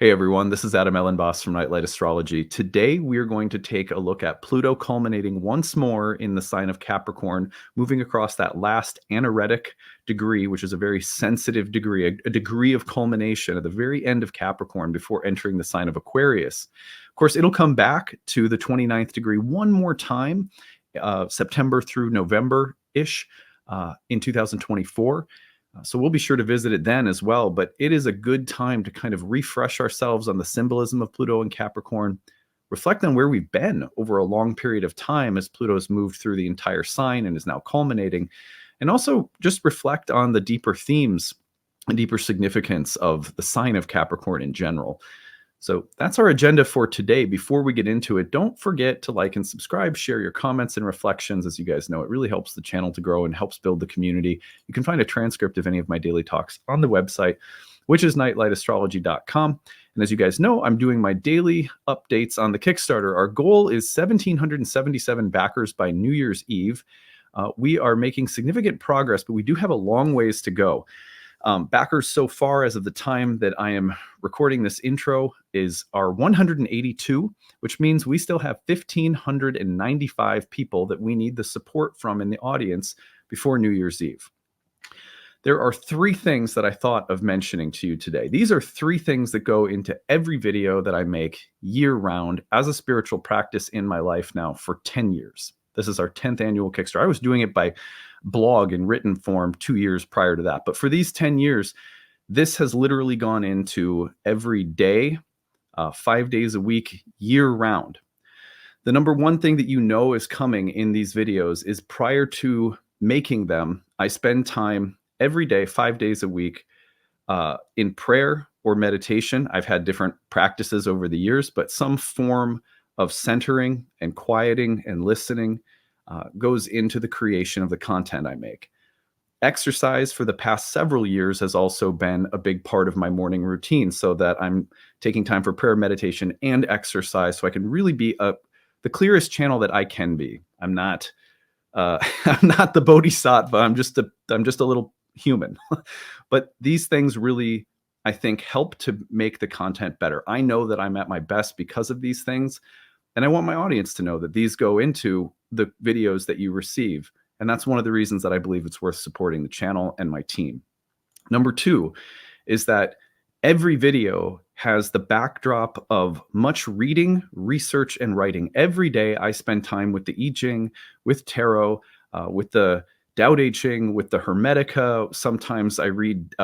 Hey everyone, this is Elenbaas from Nightlight Astrology. Today we are going to take a look at Pluto culminating once more in the sign of Capricorn, moving across that last anaretic degree, which is a very sensitive degree, a degree of culmination at the very end of Capricorn before entering the sign of Aquarius. Of course, it'll come back to the 29th degree one more time, September through November-ish in 2024. So we'll be sure to visit it then as well, but it is a good time to kind of refresh ourselves on the symbolism of Pluto and Capricorn, reflect on where we've been over a long period of time as Pluto's moved through the entire sign and is now culminating, and also just reflect on the deeper themes and deeper significance of the sign of Capricorn in general. So that's our agenda for today. Before we get into it, don't forget to like and subscribe, share your comments and reflections. As you guys know, it really helps the channel to grow and helps build the community. You can find a transcript of any of my daily talks on the website, which is nightlightastrology.com. And as you guys know, I'm doing my daily updates on the Kickstarter. Our goal is 1,777 backers by New Year's Eve. We are making significant progress, but we do have a long ways to go. Backers so far as of the time that I am recording this intro are 182, which means we still have 1,595 people that we need the support from in the audience before New Year's Eve. There are three things that I thought of mentioning to you today. These are three things that go into every video that I make year-round as a spiritual practice in my life now for 10 years. This is our 10th annual Kickstarter. I was doing it by blog in written form 2 years prior to that. But for these 10 years, this has literally gone into every day, 5 days a week, year round. The number one thing that you know is coming in these videos is prior to making them, I spend time every day, 5 days a week, in prayer or meditation. I've had different practices over the years, but some form of centering and quieting and listening goes into the creation of the content I make. Exercise for the past several years has also been a big part of my morning routine, so that I'm taking time for prayer, meditation, and exercise so I can really be the clearest channel that I can be. I'm not I'm not the bodhisattva. I'm just a little human. But these things really, I think, help to make the content better. I know that I'm at my best because of these things. And I want my audience to know that these go into the videos that you receive. And that's one of the reasons that I believe it's worth supporting the channel and my team. Number two is that every video has the backdrop of much reading, research, and writing. Every day I spend time with the I Ching, with tarot, with the Tao Te Ching, with the Hermetica. Sometimes I read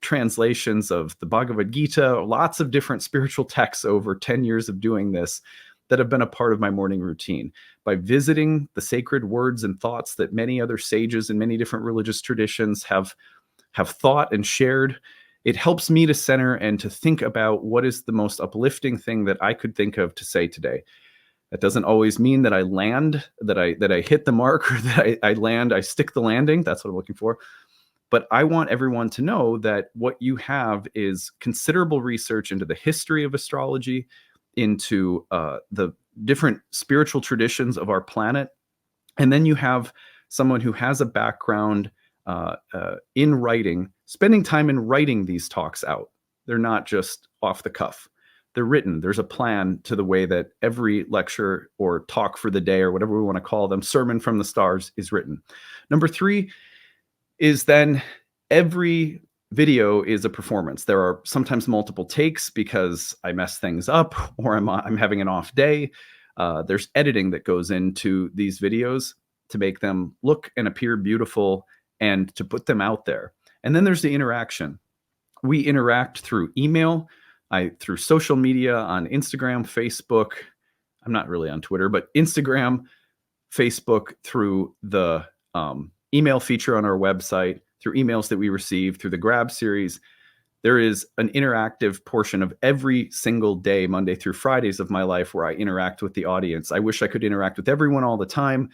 translations of the Bhagavad Gita, lots of different spiritual texts over 10 years of doing this that have been a part of my morning routine. By visiting the sacred words and thoughts that many other sages in many different religious traditions have thought and shared, it helps me to center and to think about what is the most uplifting thing that I could think of to say today. That doesn't always mean that I land, that I hit the mark, or that I stick the landing. That's what I'm looking for. But I want everyone to know that what you have is considerable research into the history of astrology, into the different spiritual traditions of our planet. And then you have someone who has a background in writing, spending time in writing these talks out. They're not just off the cuff. They're written. There's a plan to the way that every lecture or talk for the day, or whatever we want to call them, sermon from the stars, is written. Number three is then every video is a performance. There are sometimes multiple takes because I mess things up or I'm having an off day. There's editing that goes into these videos to make them look and appear beautiful and to put them out there. And then there's the interaction. We interact through email, through social media on Instagram, Facebook. I'm not really on Twitter, but Instagram, Facebook, through the email feature on our website, through emails that we receive, through the Grab series. There is an interactive portion of every single day, Monday through Fridays of my life, where I interact with the audience. I wish I could interact with everyone all the time,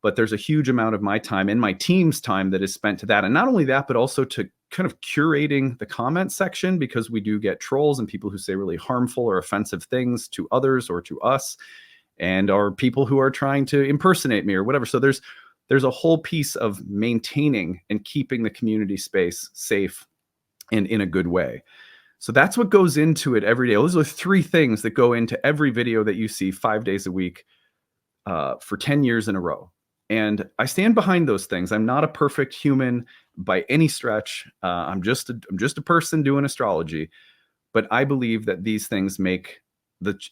but there's a huge amount of my time and my team's time that is spent to that. And not only that, but also to kind of curating the comment section, because we do get trolls and people who say really harmful or offensive things to others or to us, and are people who are trying to impersonate me or whatever. So there's a whole piece of maintaining and keeping the community space safe and in a good way. So that's what goes into it every day. Those are 3 things that go into every video that you see 5 days a week for 10 years in a row. And I stand behind those things. I'm not a perfect human by any stretch. I'm just a person doing astrology. But I believe that these things make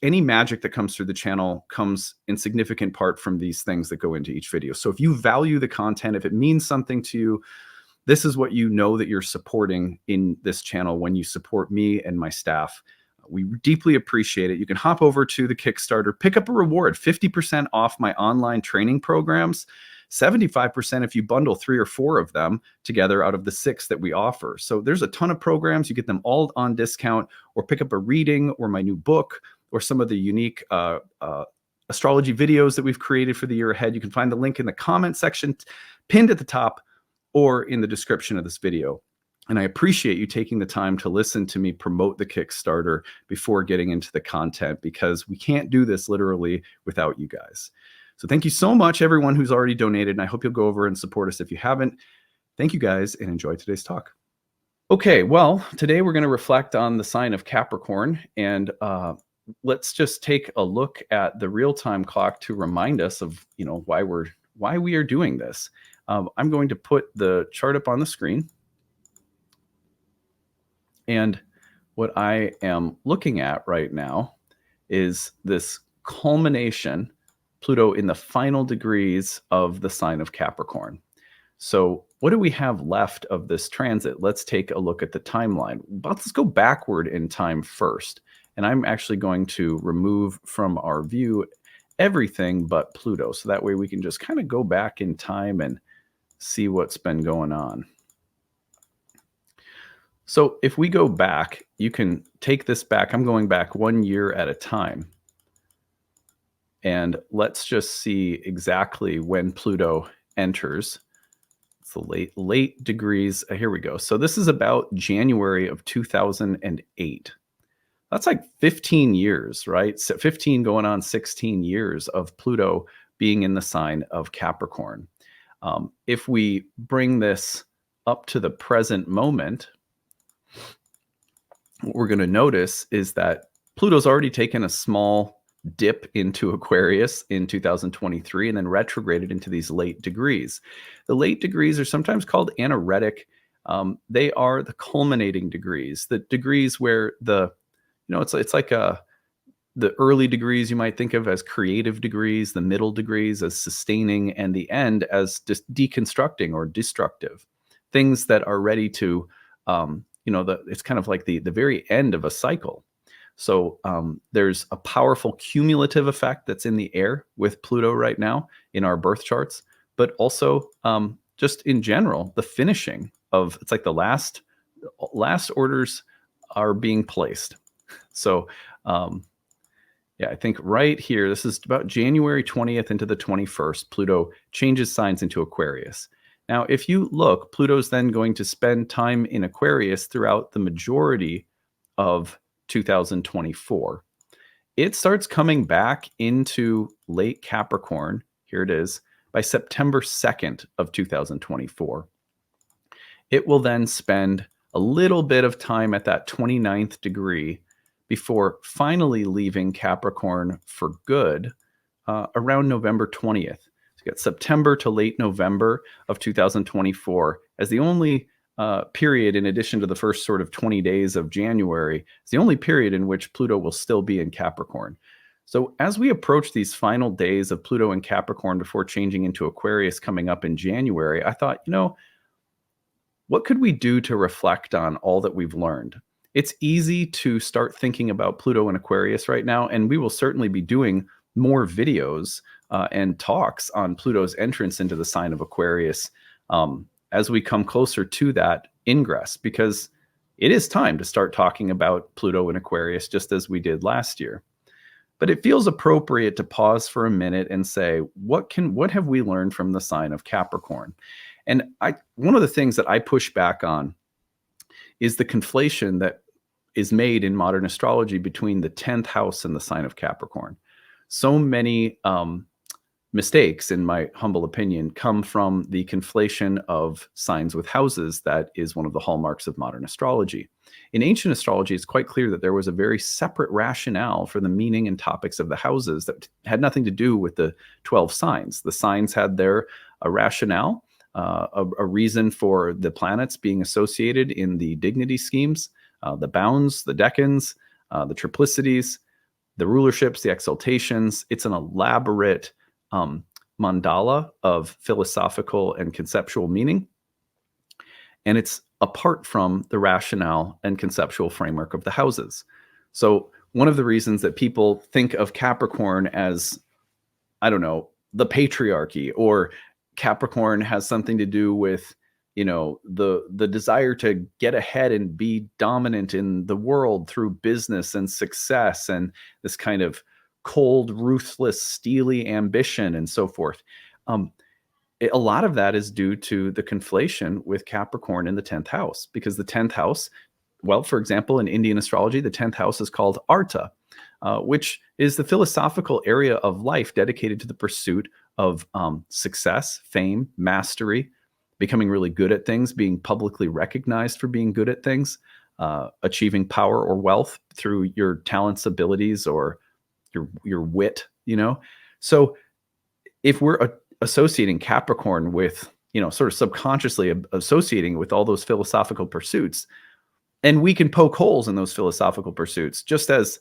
any magic that comes through the channel comes in significant part from these things that go into each video. So if you value the content, if it means something to you, this is what you know that you're supporting in this channel when you support me and my staff. We deeply appreciate it. You can hop over to the Kickstarter, pick up a reward, 50% off my online training programs, 75% if you bundle 3 or 4 of them together out of the 6 that we offer. So there's a ton of programs. You get them all on discount, or pick up a reading or my new book or some of the unique astrology videos that we've created for the year ahead. You can find the link in the comment section pinned at the top or in the description of this video. And I appreciate you taking the time to listen to me promote the Kickstarter before getting into the content, because we can't do this literally without you guys. So thank you so much, everyone who's already donated, and I hope you'll go over and support us if you haven't. Thank you guys, and enjoy today's talk. Okay, well, today we're going to reflect on the sign of Capricorn, and let's just take a look at the real-time clock to remind us of, why we are doing this. I'm going to put the chart up on the screen. And what I am looking at right now is this culmination, Pluto in the final degrees of the sign of Capricorn. So what do we have left of this transit? Let's take a look at the timeline. Let's go backward in time first. And I'm actually going to remove from our view everything but Pluto. So that way we can just kind of go back in time and see what's been going on. So if we go back, you can take this back. I'm going back 1 year at a time. And let's just see exactly when Pluto enters. It's the late degrees. Here we go. So this is about January of 2008. That's like 15 years, right? So 15 going on 16 years of Pluto being in the sign of Capricorn. If we bring this up to the present moment, what we're going to notice is that Pluto's already taken a small dip into Aquarius in 2023 and then retrograded into these late degrees. The late degrees are sometimes called anaretic. They are the culminating degrees, the degrees where it's like the early degrees you might think of as creative degrees, the middle degrees as sustaining, and the end as just deconstructing or destructive. Things that are ready to it's kind of like the very end of a cycle. So there's a powerful cumulative effect that's in the air with Pluto right now in our birth charts, but also just in general, the finishing of, it's like the last orders are being placed. So yeah, I think right here, this is about January 20th into the 21st, Pluto changes signs into Aquarius. Now, if you look, Pluto's then going to spend time in Aquarius throughout the majority of 2024. It starts coming back into late Capricorn, here it is, by September 2nd of 2024. It will then spend a little bit of time at that 29th degree before finally leaving Capricorn for good around November 20th. You got September to late November of 2024 as the only period, in addition to the first sort of 20 days of January, it's the only period in which Pluto will still be in Capricorn. So as we approach these final days of Pluto in Capricorn before changing into Aquarius coming up in January, I thought, what could we do to reflect on all that we've learned? It's easy to start thinking about Pluto in Aquarius right now, and we will certainly be doing more videos and talks on Pluto's entrance into the sign of Aquarius as we come closer to that ingress, because it is time to start talking about Pluto in Aquarius just as we did last year. But it feels appropriate to pause for a minute and say, what have we learned from the sign of Capricorn? And one of the things that I push back on is the conflation that is made in modern astrology between the 10th house and the sign of Capricorn. So many mistakes, in my humble opinion, come from the conflation of signs with houses. That is one of the hallmarks of modern astrology. In ancient astrology, it's quite clear that there was a very separate rationale for the meaning and topics of the houses that had nothing to do with the 12 signs. The signs had their rationale, a reason for the planets being associated in the dignity schemes, the bounds, the decans, the triplicities, the rulerships, the exaltations. It's an elaborate mandala of philosophical and conceptual meaning. And it's apart from the rationale and conceptual framework of the houses. So one of the reasons that people think of Capricorn as, I don't know, the patriarchy, or Capricorn has something to do with, the desire to get ahead and be dominant in the world through business and success, and this kind of cold, ruthless, steely ambition and so forth. A lot of that is due to the conflation with Capricorn in the 10th house, because the 10th house, well, for example, in Indian astrology, the 10th house is called Arta, which is the philosophical area of life dedicated to the pursuit of success, fame, mastery, becoming really good at things, being publicly recognized for being good at things, achieving power or wealth through your talents, abilities, or your wit. So if we're associating Capricorn with, sort of subconsciously associating with all those philosophical pursuits, and we can poke holes in those philosophical pursuits, just as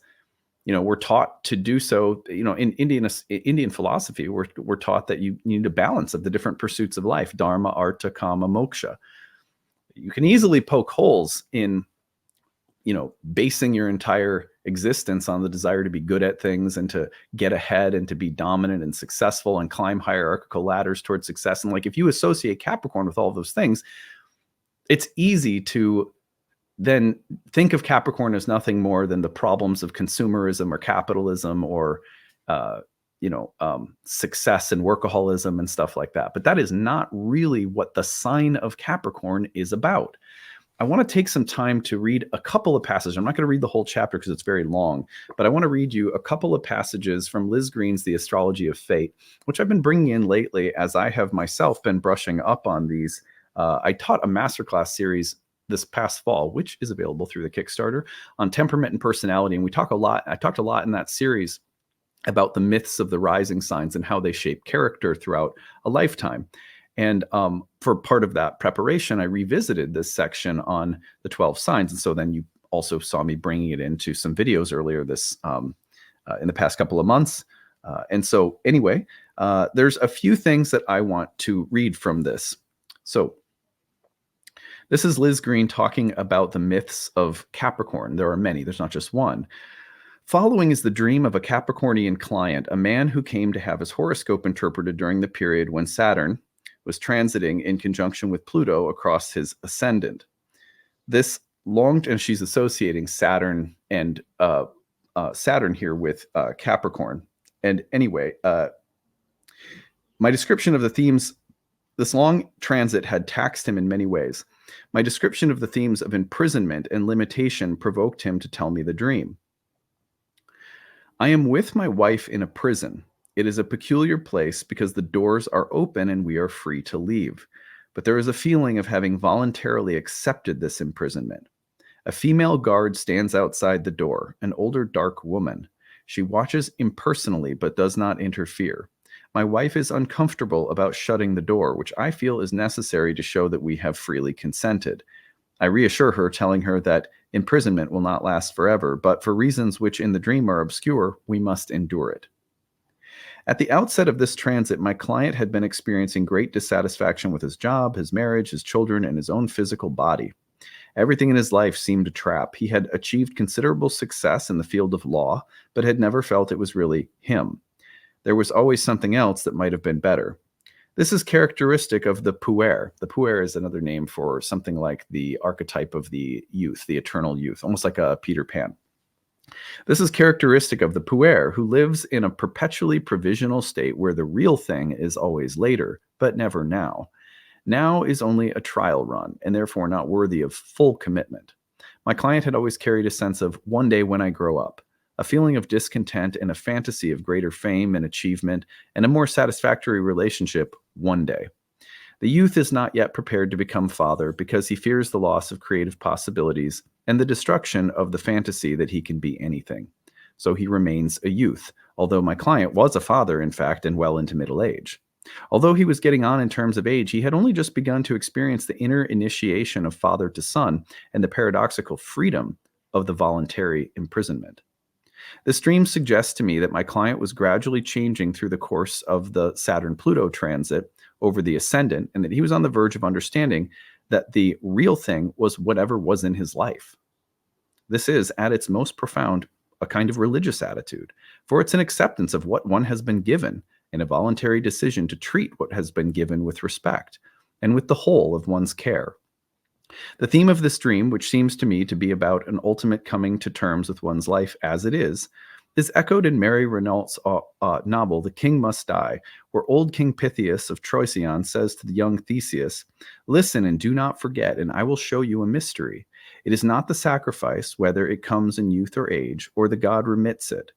we're taught to do so. In Indian philosophy, we're taught that you need a balance of the different pursuits of life: dharma, artha, kama, moksha. You can easily poke holes in basing your entire existence on the desire to be good at things and to get ahead and to be dominant and successful and climb hierarchical ladders towards success. And like, if you associate Capricorn with all those things, it's easy to then think of Capricorn as nothing more than the problems of consumerism or capitalism, or success and workaholism and stuff like that. But that is not really what the sign of Capricorn is about. I want to take some time to read a couple of passages. I'm not going to read the whole chapter because it's very long, but I want to read you a couple of passages from Liz Green's The Astrology of Fate, which I've been bringing in lately as I have myself been brushing up on these. I taught a masterclass series this past fall, which is available through the Kickstarter, on temperament and personality. And I talked a lot in that series about the myths of the rising signs and how they shape character throughout a lifetime. And for part of that preparation, I revisited this section on the 12 signs. And so then you also saw me bringing it into some videos earlier in the past couple of months. And so anyway, there's a few things that I want to read from this. So this is Liz Green talking about the myths of Capricorn. There are many. There's not just one. Following is the dream of a Capricornian client, a man who came to have his horoscope interpreted during the period when Saturn was transiting in conjunction with Pluto across his ascendant. This and she's associating Saturn and Saturn here with Capricorn. And anyway, my description of the themes, this long transit had taxed him in many ways. My description of the themes of imprisonment and limitation provoked him to tell me the dream. I am with my wife in a prison. It is a peculiar place because the doors are open and we are free to leave. But there is a feeling of having voluntarily accepted this imprisonment. A female guard stands outside the door, an older dark woman. She watches impersonally but does not interfere. My wife is uncomfortable about shutting the door, which I feel is necessary to show that we have freely consented. I reassure her, telling her that imprisonment will not last forever, but for reasons which in the dream are obscure, we must endure it. At the outset of this transit, my client had been experiencing great dissatisfaction with his job, his marriage, his children, and his own physical body. Everything in his life seemed a trap. He had achieved considerable success in the field of law, but had never felt it was really him. There was always something else that might have been better. This is characteristic of the puer. The puer is another name for something like the archetype of the youth, the eternal youth, almost like a Peter Pan. This is characteristic of the puer, who lives in a perpetually provisional state where the real thing is always later, but never now. Now is only a trial run, and therefore not worthy of full commitment. My client had always carried a sense of one day when I grow up. a feeling of discontent and a fantasy of greater fame and achievement and a more satisfactory relationship one day. The youth is not yet prepared to become father because he fears the loss of creative possibilities and the destruction of the fantasy that he can be anything. So he remains a youth, although my client was a father, in fact, and well into middle age. Although he was getting on in terms of age, he had only just begun to experience the inner initiation of father to son and the paradoxical freedom of the voluntary imprisonment. This dream suggests to me that my client was gradually changing through the course of the Saturn-Pluto transit over the ascendant, and that he was on the verge of understanding that the real thing was whatever was in his life. This is, at its most profound, a kind of religious attitude, for it's an acceptance of what one has been given and a voluntary decision to treat what has been given with respect and with the whole of one's care. The theme of this dream, which seems to me to be about an ultimate coming to terms with one's life as it is echoed in Mary Renault's novel The King Must Die, where old King Pythias of Troesion says to the young Theseus, "Listen and do not forget, and I will show you a mystery. It is not the sacrifice, whether it comes in youth or age, or the god remits it.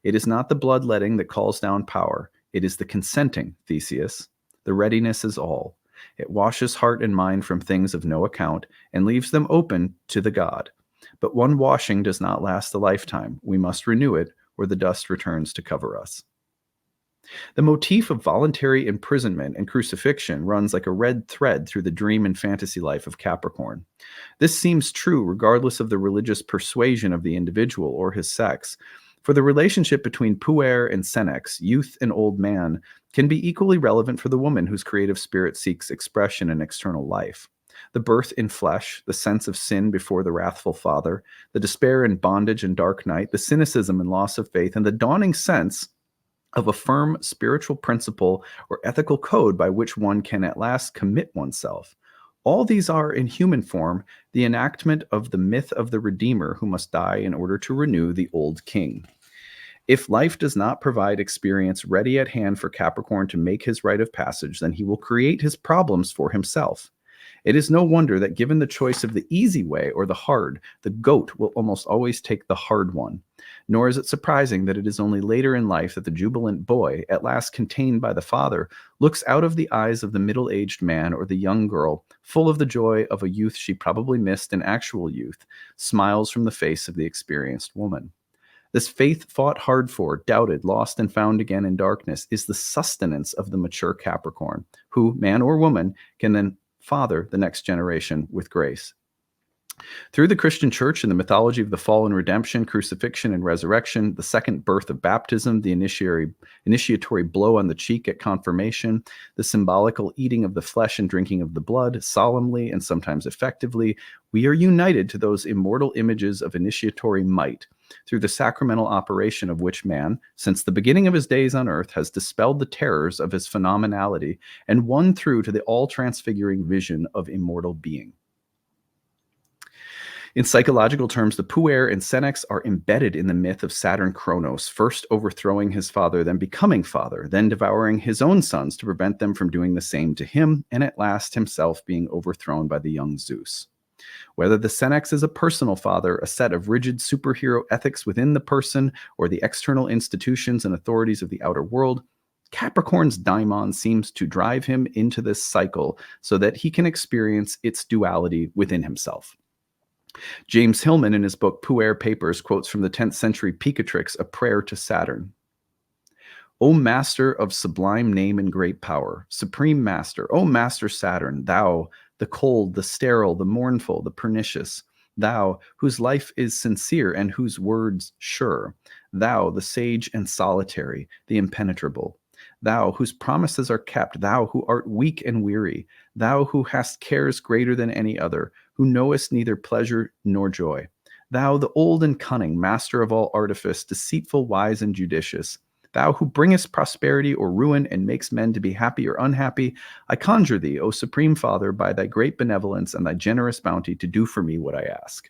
It is not the bloodletting that calls down power. It is the consenting, Theseus. The readiness is all. It washes heart and mind from things of no account and leaves them open to the god. But one washing does not last a lifetime. We must renew it, or the dust returns to cover us." The motif of voluntary imprisonment and crucifixion runs like a red thread through the dream and fantasy life of Capricorn. This seems true regardless of the religious persuasion of the individual or his sex, for the relationship between puer and senex, youth and old man, can be equally relevant for the woman whose creative spirit seeks expression in external life. The birth in flesh, the sense of sin before the wrathful father, the despair and bondage and dark night, the cynicism and loss of faith, and the dawning sense of a firm spiritual principle or ethical code by which one can at last commit oneself. All these are, in human form, the enactment of the myth of the Redeemer who must die in order to renew the old king. If life does not provide experience ready at hand for Capricorn to make his rite of passage, then he will create his problems for himself. It is no wonder that given the choice of the easy way or the hard, the goat will almost always take the hard one. Nor is it surprising that it is only later in life that the jubilant boy, at last contained by the father, looks out of the eyes of the middle-aged man or the young girl, full of the joy of a youth she probably missed in actual youth, smiles from the face of the experienced woman. This faith fought hard for, doubted, lost, and found again in darkness is the sustenance of the mature Capricorn, who, man or woman, can then father the next generation with grace. Through the Christian church and the mythology of the fall and redemption, crucifixion and resurrection, the second birth of baptism, the initiatory blow on the cheek at confirmation, the symbolical eating of the flesh and drinking of the blood, solemnly and sometimes effectively, we are united to those immortal images of initiatory might, through the sacramental operation of which man, since the beginning of his days on earth, has dispelled the terrors of his phenomenality and won through to the all-transfiguring vision of immortal being. In psychological terms, the puer and senex are embedded in the myth of Saturn Kronos, first overthrowing his father, then becoming father, then devouring his own sons to prevent them from doing the same to him, and at last himself being overthrown by the young Zeus. Whether the senex is a personal father, a set of rigid superhero ethics within the person, or the external institutions and authorities of the outer world, Capricorn's daimon seems to drive him into this cycle so that he can experience its duality within himself. James Hillman, in his book Puer Papers, quotes from the 10th century Picatrix, A Prayer to Saturn. O Master of sublime name and great power, Supreme Master, O Master Saturn, thou, the cold, the sterile, the mournful, the pernicious, thou, whose life is sincere and whose words sure, thou, the sage and solitary, the impenetrable, thou, whose promises are kept, thou, who art weak and weary, thou, who hast cares greater than any other, who knowest neither pleasure nor joy, thou, the old and cunning, master of all artifice, deceitful, wise, and judicious, thou who bringest prosperity or ruin and makes men to be happy or unhappy, I conjure thee, O Supreme Father, by thy great benevolence and thy generous bounty, to do for me what I ask.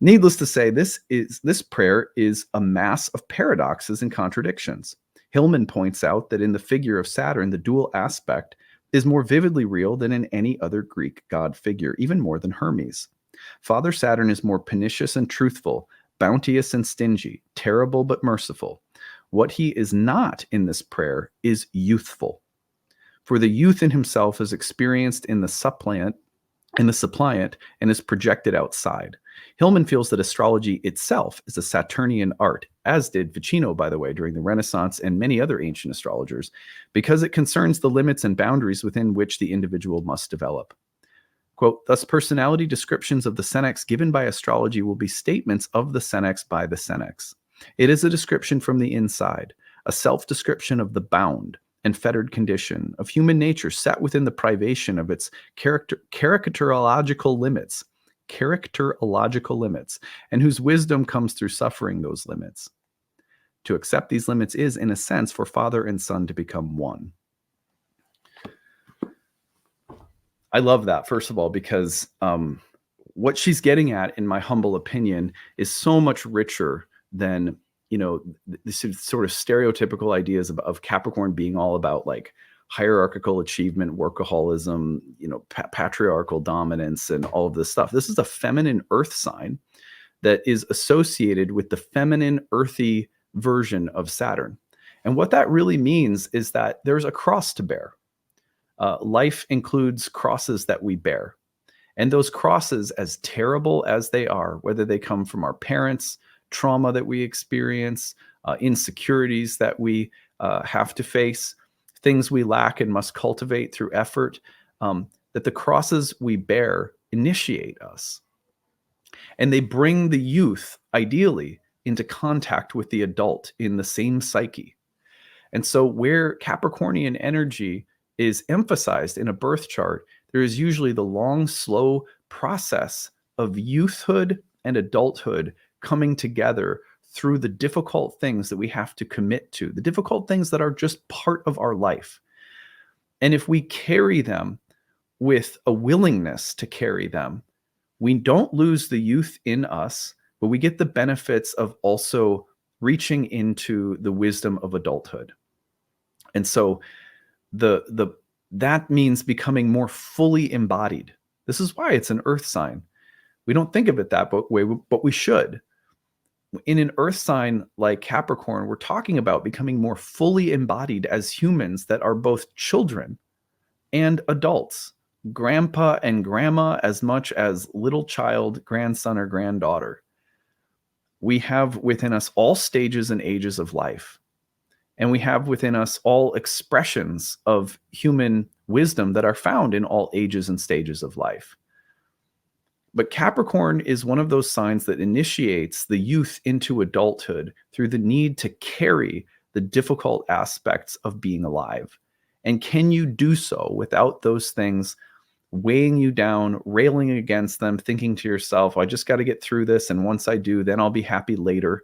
Needless to say, this prayer is a mass of paradoxes and contradictions. Hillman points out that in the figure of Saturn, the dual aspect is more vividly real than in any other Greek god figure, even more than Hermes. Father Saturn is more pernicious and truthful, bounteous and stingy, terrible but merciful. What he is not in this prayer is youthful. For the youth in himself is experienced in the suppliant, and is projected outside. Hillman feels that astrology itself is a Saturnian art, as did Ficino, by the way, during the Renaissance and many other ancient astrologers, because it concerns the limits and boundaries within which the individual must develop. Quote, thus personality descriptions of the senex given by astrology will be statements of the senex by the senex. It is a description from the inside, a self-description of the bound and fettered condition of human nature set within the privation of its characterological limits, and whose wisdom comes through suffering those limits. To accept these limits is, in a sense, for father and son to become one. I love that, first of all, because what she's getting at, in my humble opinion, is so much richer than, you know, this sort of stereotypical ideas of Capricorn being all about like hierarchical achievement, workaholism, you know, patriarchal dominance, and all of this stuff. This is a feminine earth sign that is associated with the feminine earthy version of Saturn. And what that really means is that there's a cross to bear. Life includes crosses that we bear. And those crosses, as terrible as they are, whether they come from our parents, trauma that we experience, insecurities that we have to face, things we lack and must cultivate through effort, that the crosses we bear initiate us. And they bring the youth, ideally, into contact with the adult in the same psyche. And so where Capricornian energy is emphasized in a birth chart, there is usually the long, slow process of youthhood and adulthood coming together through the difficult things that we have to commit to, the difficult things that are just part of our life. And if we carry them with a willingness to carry them, we don't lose the youth in us, but we get the benefits of also reaching into the wisdom of adulthood. And so that means becoming more fully embodied. This is why it's an earth sign. We don't think of it that way, but we should. In an earth sign like Capricorn, we're talking about becoming more fully embodied as humans that are both children and adults, grandpa and grandma, as much as little child, grandson, or granddaughter. We have within us all stages and ages of life. And we have within us all expressions of human wisdom that are found in all ages and stages of life. But Capricorn is one of those signs that initiates the youth into adulthood through the need to carry the difficult aspects of being alive. And can you do so without those things weighing you down, railing against them, thinking to yourself, I just got to get through this, and once I do, then I'll be happy later?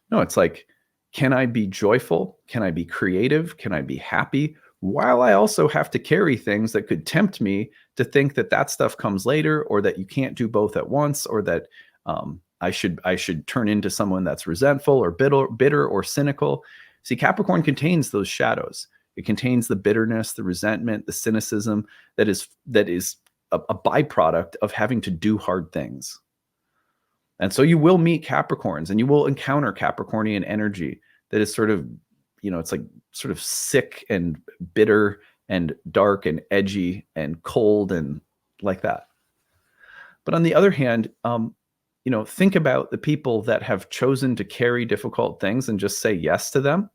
No, it's like, can I be joyful? Can I be creative? Can I be happy? While I also have to carry things that could tempt me to think that that stuff comes later, or that you can't do both at once, or that I should turn into someone that's resentful or bitter or cynical. See, Capricorn contains those shadows. It contains the bitterness, the resentment, the cynicism that is a byproduct of having to do hard things. And so you will meet Capricorns, and you will encounter Capricornian energy that is sort of, you know, it's like sort of sick and bitter and dark and edgy and cold and like that. But on the other hand, you know, think about the people that have chosen to carry difficult things and just say yes to them.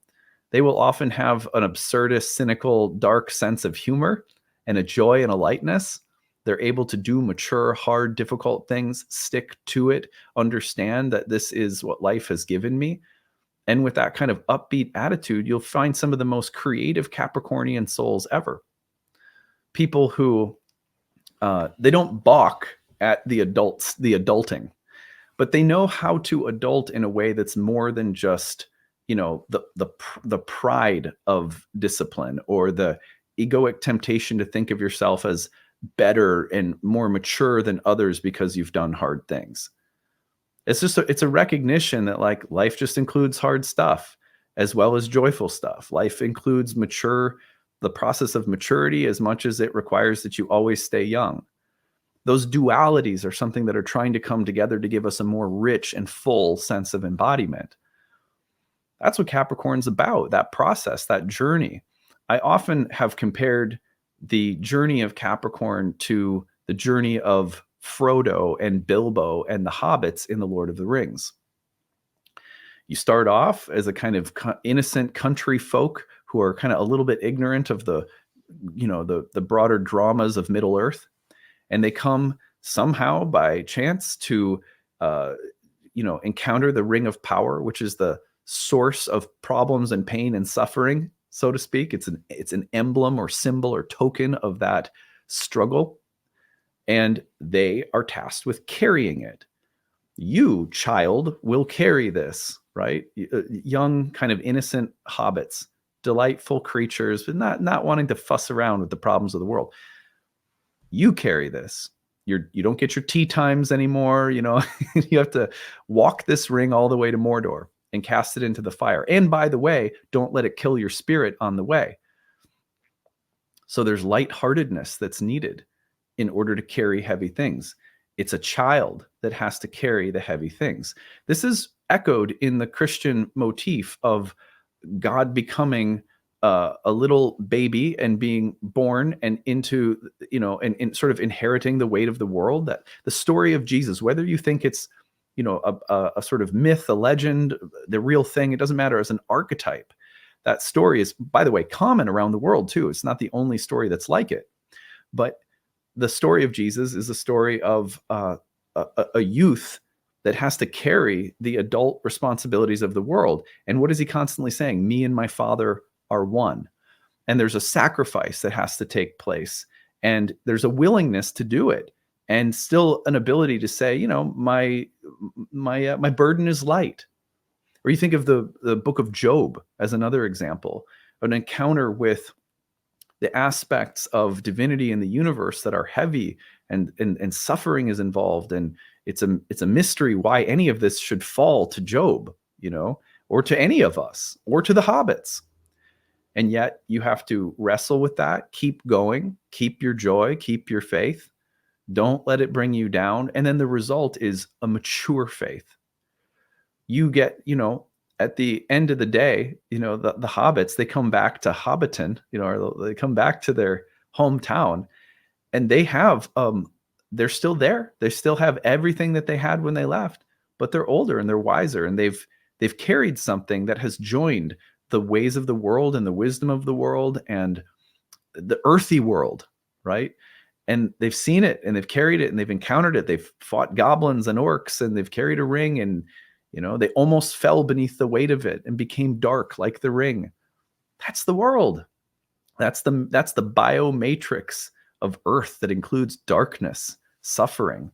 They will often have an absurdist, cynical, dark sense of humor and a joy and a lightness. They're able to do mature, hard, difficult things, stick to it, understand that this is what life has given me. And with that kind of upbeat attitude, you'll find some of the most creative Capricornian souls ever. People who, they don't balk at the adulting, but they know how to adult in a way that's more than just, you know, the pride of discipline or the egoic temptation to think of yourself as better and more mature than others because you've done hard things. It's a recognition that like life just includes hard stuff as well as joyful stuff. Life includes the process of maturity as much as it requires that you always stay young. Those dualities are something that are trying to come together to give us a more rich and full sense of embodiment. That's what Capricorn's about, that process, that journey. I often have compared the journey of Capricorn to the journey of Frodo and Bilbo and the hobbits in The Lord of the Rings. You start off as a kind of innocent country folk who are kind of a little bit ignorant of the broader dramas of Middle Earth, and they come somehow by chance to encounter the Ring of Power, which is the source of problems and pain and suffering, so to speak. It's an emblem or symbol or token of that struggle, and they are tasked with carrying it. You, child, will carry this, right? Young, kind of innocent hobbits, delightful creatures, but not wanting to fuss around with the problems of the world. You carry this. You don't get your tea times anymore. You have to walk this ring all the way to Mordor and cast it into the fire. And by the way, don't let it kill your spirit on the way. So there's lightheartedness that's needed in order to carry heavy things. It's a child that has to carry the heavy things. This is echoed in the Christian motif of God becoming a little baby and being born and into, and sort of inheriting the weight of the world. That the story of Jesus, whether you think it's, a sort of myth, a legend, the real thing, it doesn't matter, as an archetype. That story is, by the way, common around the world too. It's not the only story that's like it. But the story of Jesus is a story of a youth that has to carry the adult responsibilities of the world. And what is he constantly saying? Me and my Father are one. And there's a sacrifice that has to take place. And there's a willingness to do it. And still an ability to say, my burden is light. Or you think of the book of Job as another example, an encounter with the aspects of divinity in the universe that are heavy, and suffering is involved. And it's a mystery why any of this should fall to Job, or to any of us, or to the hobbits. And yet you have to wrestle with that, keep going, keep your joy, keep your faith. Don't let it bring you down. And then the result is a mature faith. You get, at the end of the day, the hobbits, they come back to Hobbiton, or they come back to their hometown, and they have, they're still there. They still have everything that they had when they left, but they're older and they're wiser, and they've carried something that has joined the ways of the world and the wisdom of the world and the earthy world, right? And they've seen it and they've carried it and they've encountered it. They've fought goblins and orcs, and they've carried a ring, and they almost fell beneath the weight of it and became dark like the ring. That's the world. That's the biomatrix of Earth that includes darkness, suffering.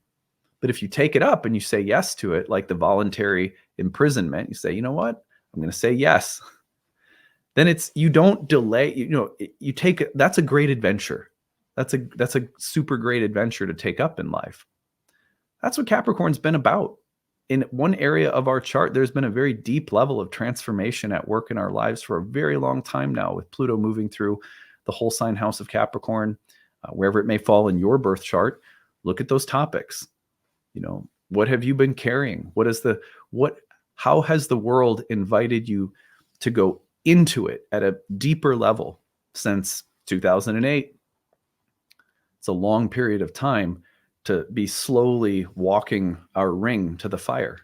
But if you take it up and you say yes to it, like the voluntary imprisonment, you say, you know what? I'm going to say yes. Then you don't delay, you take it. That's a great adventure. That's a super great adventure to take up in life. That's what Capricorn's been about. In one area of our chart, there's been a very deep level of transformation at work in our lives for a very long time now, with Pluto moving through the whole sign house of Capricorn, wherever it may fall in your birth chart. Look at those topics. What have you been carrying? How has the world invited you to go into it at a deeper level since 2008? It's a long period of time to be slowly walking our ring to the fire.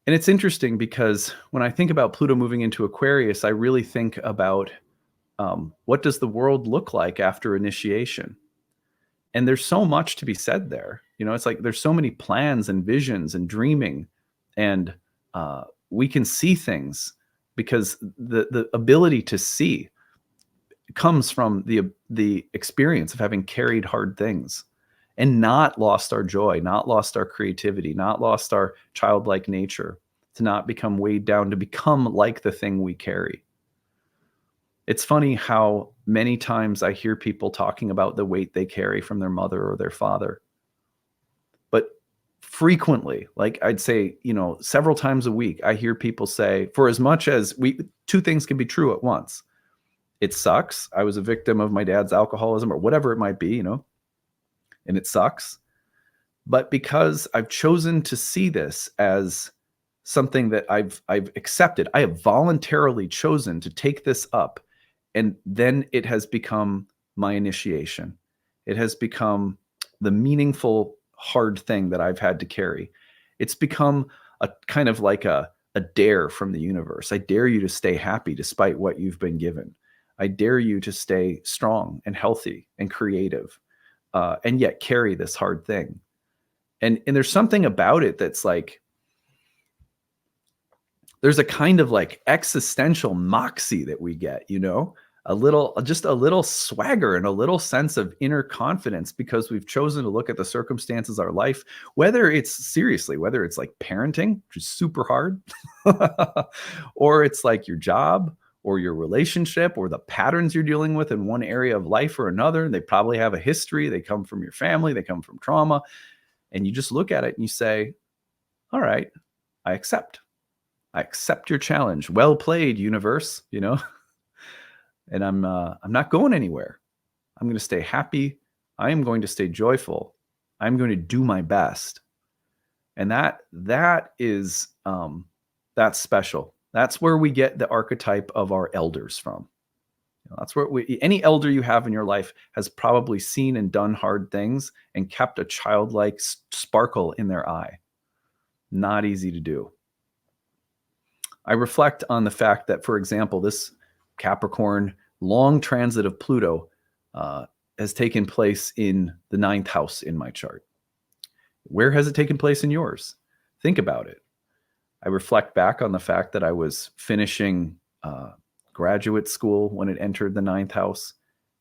And it's interesting because when I think about Pluto moving into Aquarius, I really think about what does the world look like after initiation? And there's so much to be said there. It's like there's so many plans and visions and dreaming, and we can see things because the ability to see comes from the experience of having carried hard things and not lost our joy, not lost our creativity, not lost our childlike nature, to not become weighed down, to become like the thing we carry. It's funny how many times I hear people talking about the weight they carry from their mother or their father. But frequently, like I'd say, several times a week, I hear people say, for as much as two things can be true at once. It sucks. I was a victim of my dad's alcoholism or whatever it might be, and it sucks. But because I've chosen to see this as something that I've accepted, I have voluntarily chosen to take this up, and then it has become my initiation. It has become the meaningful, hard thing that I've had to carry. It's become a kind of like a dare from the universe. I dare you to stay happy despite what you've been given. I dare you to stay strong and healthy and creative, and yet carry this hard thing. And there's something about it that's like, there's a kind of like existential moxie that we get, just a little swagger and a little sense of inner confidence because we've chosen to look at the circumstances of our life, whether it's like parenting, which is super hard, or it's like your job or your relationship or the patterns you're dealing with in one area of life or another. They probably have a history. They come from your family. They come from trauma. And you just look at it and you say, all right, I accept your challenge. Well played, universe, and I'm not going anywhere. I'm going to stay happy. I am going to stay joyful. I'm going to do my best. And that is, that's special. That's where we get the archetype of our elders from. That's where any elder you have in your life has probably seen and done hard things and kept a childlike sparkle in their eye. Not easy to do. I reflect on the fact that, for example, this Capricorn long transit of Pluto has taken place in the 9th house in my chart. Where has it taken place in yours? Think about it. I reflect back on the fact that I was finishing graduate school when it entered the 9th house,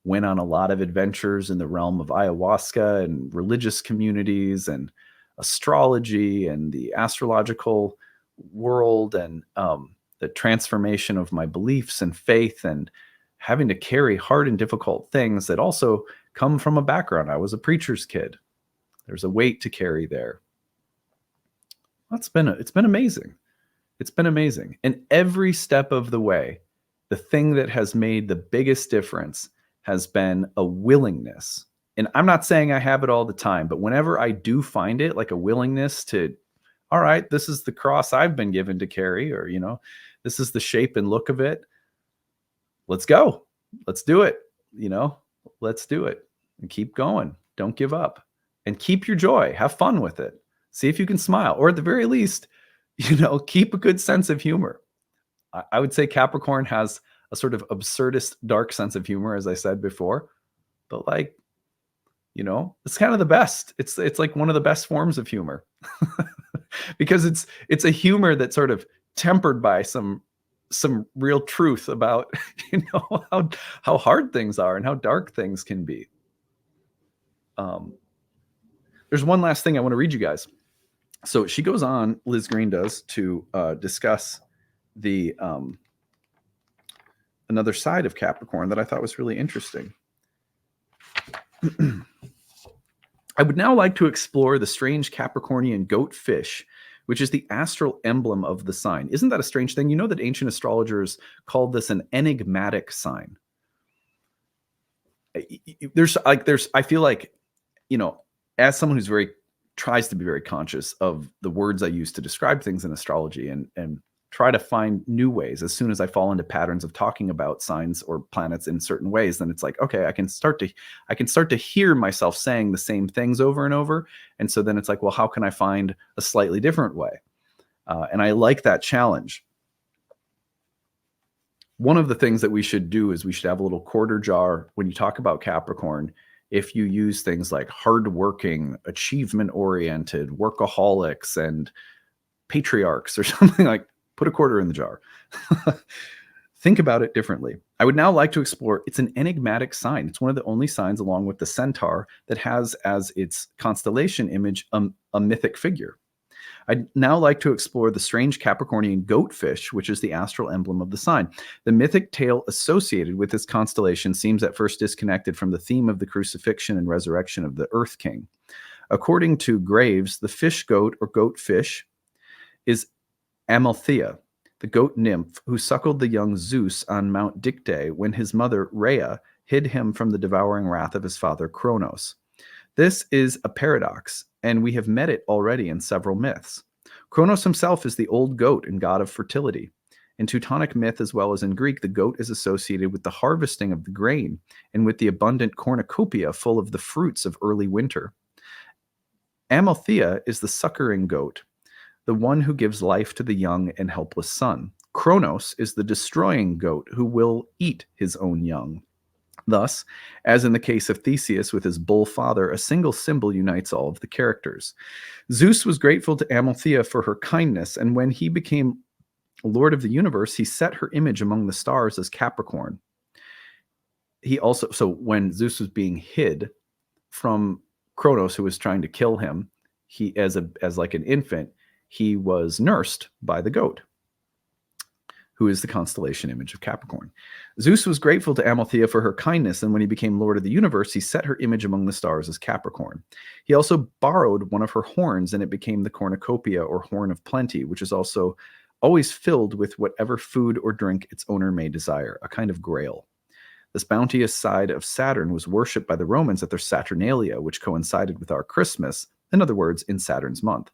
went on a lot of adventures in the realm of ayahuasca and religious communities and astrology and the astrological world, and the transformation of my beliefs and faith, and having to carry hard and difficult things that also come from a background. I was a preacher's kid. There's a weight to carry there. It's been amazing. It's been amazing. And every step of the way, the thing that has made the biggest difference has been a willingness. And I'm not saying I have it all the time, but whenever I do find it, like a willingness to, all right, this is the cross I've been given to carry, or, this is the shape and look of it. Let's go. Let's do it. Let's do it and keep going. Don't give up and keep your joy. Have fun with it. See if you can smile, or at the very least, keep a good sense of humor. I would say Capricorn has a sort of absurdist, dark sense of humor, as I said before, but it's kind of the best. It's like one of the best forms of humor because it's a humor that's sort of tempered by some real truth about, how hard things are and how dark things can be. There's one last thing I want to read you guys. So she goes on, Liz Green does, to discuss the another side of Capricorn that I thought was really interesting. I would now like to explore the strange Capricornian goatfish, which is the astral emblem of the sign. Isn't that a strange thing? You know that ancient astrologers called this an enigmatic sign. I feel like, as someone who's tries to be very conscious of the words I use to describe things in astrology, and try to find new ways. As soon as I fall into patterns of talking about signs or planets in certain ways, then it's like, okay, I can start to hear myself saying the same things over and over. And so then it's like, well, how can I find a slightly different way? And I like that challenge. One of the things that we should do is we should have a little quarter jar when you talk about Capricorn. If you use things like hardworking, achievement-oriented, workaholics, and patriarchs or something, like, put a quarter in the jar. Think about it differently. I would now like to explore, it's an enigmatic sign. It's one of the only signs, along with the centaur, that has as its constellation image a mythic figure. I'd now like to explore the strange Capricornian goatfish, which is the astral emblem of the sign. The mythic tale associated with this constellation seems at first disconnected from the theme of the crucifixion and resurrection of the Earth King. According to Graves, the fish goat or goatfish is Amalthea, the goat nymph who suckled the young Zeus on Mount Dicte when his mother Rhea hid him from the devouring wrath of his father Kronos. This is a paradox, and we have met it already in several myths. Kronos himself is the old goat and god of fertility. In Teutonic myth, as well as in Greek, the goat is associated with the harvesting of the grain and with the abundant cornucopia full of the fruits of early winter. Amalthea is the succoring goat, the one who gives life to the young and helpless son. Kronos is the destroying goat who will eat his own young. Thus, as in the case of Theseus with his bull father, a single symbol unites all of the characters. Zeus was grateful to Amalthea for her kindness, and when he became Lord of the universe, he set her image among the stars as Capricorn. So when Zeus was being hid from Kronos, who was trying to kill him, he as like an infant, he was nursed by the goat, who is the constellation image of Capricorn. Zeus was grateful to Amalthea for her kindness, and when he became Lord of the universe, he set her image among the stars as Capricorn. He also borrowed one of her horns, and it became the cornucopia, or horn of plenty, which is also always filled with whatever food or drink its owner may desire, a kind of grail. This bounteous side of Saturn was worshipped by the Romans at their Saturnalia, which coincided with our Christmas, in other words, in Saturn's month.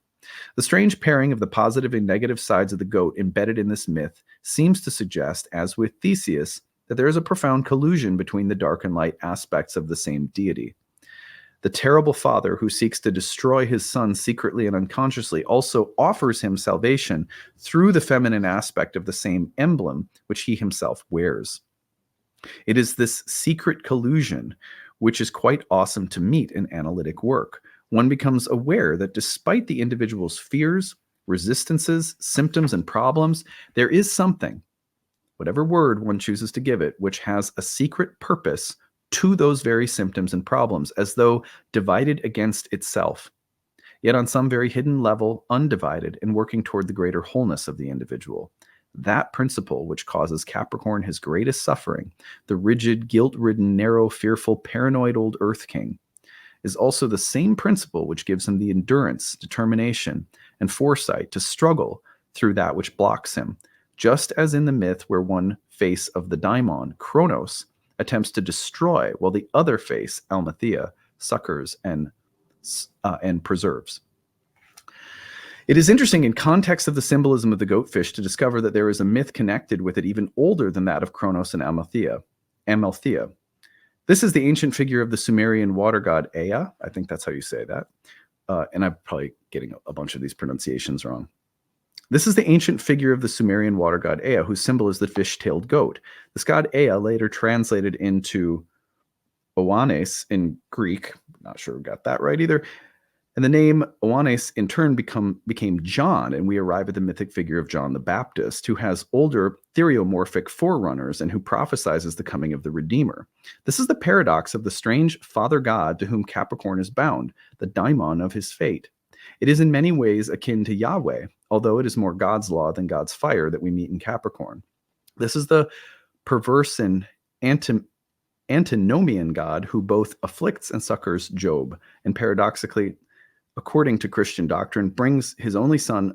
The strange pairing of the positive and negative sides of the goat embedded in this myth seems to suggest, as with Theseus, that there is a profound collusion between the dark and light aspects of the same deity. The terrible father who seeks to destroy his son secretly and unconsciously also offers him salvation through the feminine aspect of the same emblem which he himself wears. It is this secret collusion which is quite awesome to meet in analytic work. One becomes aware that despite the individual's fears, resistances, symptoms, and problems, there is something, whatever word one chooses to give it, which has a secret purpose to those very symptoms and problems, as though divided against itself, yet on some very hidden level, undivided and working toward the greater wholeness of the individual. That principle which causes Capricorn his greatest suffering, the rigid, guilt-ridden, narrow, fearful, paranoid old Earth King, is also the same principle which gives him the endurance, determination, and foresight to struggle through that which blocks him, just as in the myth where one face of the daimon, Kronos, attempts to destroy, while the other face, Amalthea, succors and preserves. It is interesting in context of the symbolism of the goatfish to discover that there is a myth connected with it even older than that of Kronos and Amalthea. This is the ancient figure of the Sumerian water god Ea. I think that's how you say that. And I'm probably getting a bunch of these pronunciations wrong. This is the ancient figure of the Sumerian water god Ea, whose symbol is the fish-tailed goat. This god Ea, later translated into Oannes in Greek, not sure we got that right either, and the name Oannes in turn became John, and we arrive at the mythic figure of John the Baptist, who has older theriomorphic forerunners and who prophesies the coming of the Redeemer. This is the paradox of the strange father god to whom Capricorn is bound, the daimon of his fate. It is in many ways akin to Yahweh, although it is more God's law than God's fire that we meet in Capricorn. This is the perverse and antinomian God who both afflicts and succors Job, and paradoxically, according to Christian doctrine, brings his only son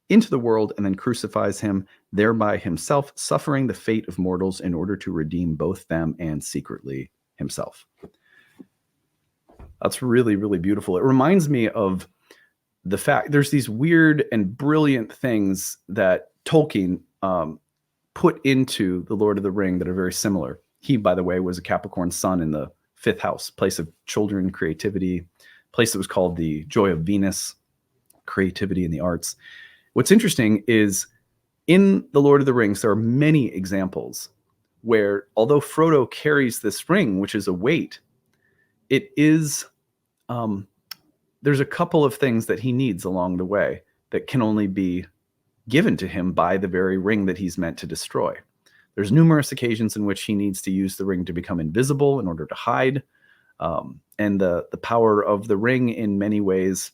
into the world and then crucifies him, thereby himself suffering the fate of mortals in order to redeem both them and secretly himself. That's really, really beautiful. It reminds me of the fact there's these weird and brilliant things that Tolkien put into The Lord of the Ring that are very similar. He, by the way, was a Capricorn sun in the 5th house, place of children, creativity, place that was called the Joy of Venus, creativity in the arts. What's interesting is in The Lord of the Rings, there are many examples where, although Frodo carries this ring, which is a weight, it is, there's a couple of things that he needs along the way that can only be given to him by the very ring that he's meant to destroy. There's numerous occasions in which he needs to use the ring to become invisible in order to hide. And the power of the ring in many ways,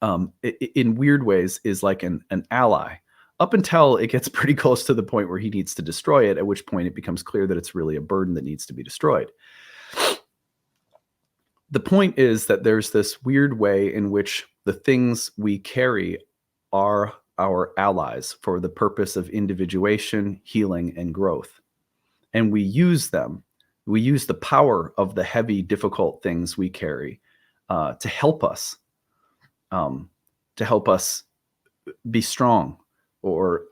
in weird ways, is like an ally, up until it gets pretty close to the point where he needs to destroy it, at which point it becomes clear that it's really a burden that needs to be destroyed. The point is that there's this weird way in which the things we carry are our allies for the purpose of individuation, healing, and growth. And we use them. We use the power of the heavy, difficult things we carry to help us be strong, or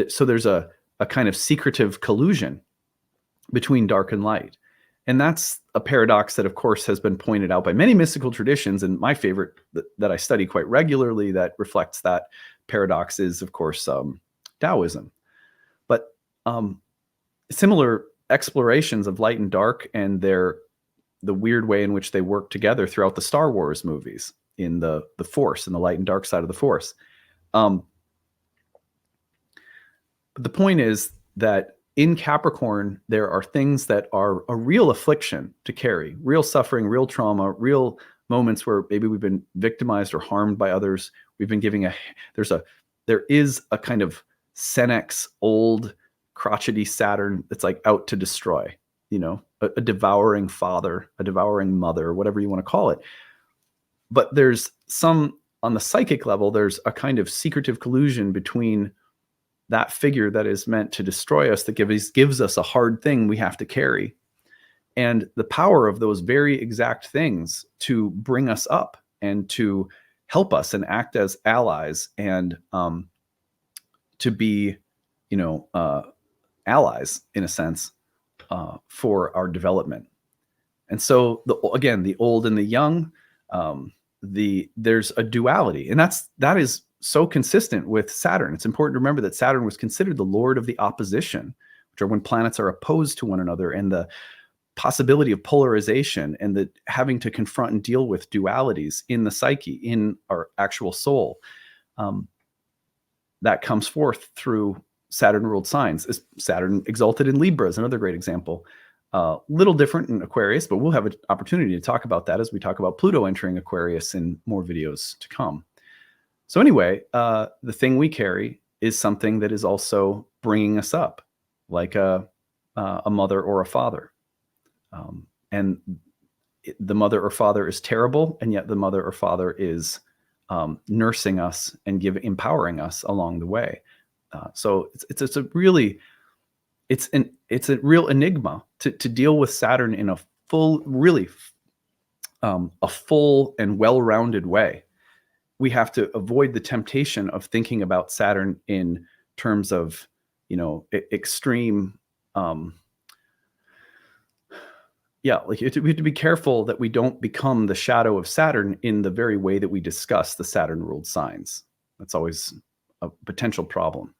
so there's a kind of secretive collusion between dark and light. And that's a paradox that, of course, has been pointed out by many mystical traditions. And my favorite that I study quite regularly that reflects that paradox is, of course, Taoism. But similar explorations of light and dark and the weird way in which they work together throughout the Star Wars movies in the Force and the light and dark side of the Force. But the point is that in Capricorn, there are things that are a real affliction to carry, real suffering, real trauma, real moments where maybe we've been victimized or harmed by others. We've been giving there is a kind of senex, old, crotchety Saturn that's like out to destroy, a devouring father, a devouring mother, whatever you want to call it. But there's on the psychic level, there's a kind of secretive collusion between that figure that is meant to destroy us, that gives us a hard thing we have to carry, and the power of those very exact things to bring us up and to help us and act as allies, and to be, allies in a sense for our development. And so again, the old and the young, there's a duality, and that is so consistent with Saturn. It's important to remember that Saturn was considered the lord of the opposition, which are when planets are opposed to one another, and the possibility of polarization, and the having to confront and deal with dualities in the psyche, in our actual soul. That comes forth through Saturn-ruled signs. Saturn exalted in Libra is another great example. Little different in Aquarius, but we'll have an opportunity to talk about that as we talk about Pluto entering Aquarius in more videos to come. So anyway, the thing we carry is something that is also bringing us up, like a mother or a father. And the mother or father is terrible, and yet the mother or father is nursing us and empowering us along the way. So it's a real enigma to deal with Saturn in a full and well-rounded way. We have to avoid the temptation of thinking about Saturn in terms of, extreme. We have to be careful that we don't become the shadow of Saturn in the very way that we discuss the Saturn-ruled signs. That's always a potential problem.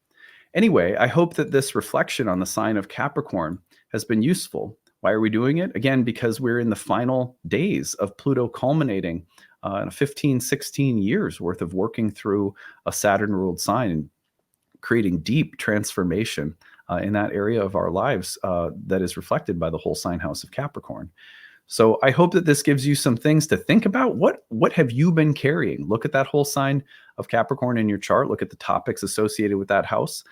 Anyway, I hope that this reflection on the sign of Capricorn has been useful. Why are we doing it? Again, because we're in the final days of Pluto culminating in 15, 16 years worth of working through a Saturn-ruled sign and creating deep transformation in that area of our lives that is reflected by the whole sign house of Capricorn. So I hope that this gives you some things to think about. What have you been carrying? Look at that whole sign of Capricorn in your chart. Look at the topics associated with that house.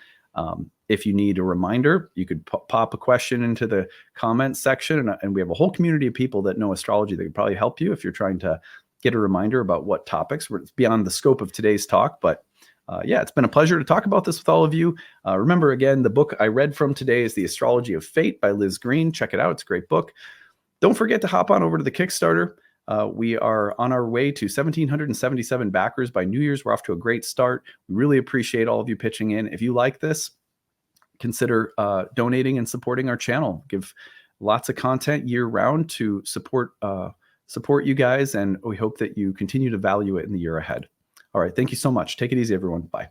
If you need a reminder, you could pop a question into the comments section, and we have a whole community of people that know astrology that could probably help you if you're trying to get a reminder about what topics. It's beyond the scope of today's talk, but it's been a pleasure to talk about this with all of you. Remember, again, the book I read from today is The Astrology of Fate by Liz Green. Check it out. It's a great book. Don't forget to hop on over to the Kickstarter. We are on our way to 1,777 backers by New Year's. We're off to a great start. We really appreciate all of you pitching in. If you like this, consider donating and supporting our channel. Give lots of content year round to support you guys, and we hope that you continue to value it in the year ahead. All right, thank you so much. Take it easy, everyone. Bye.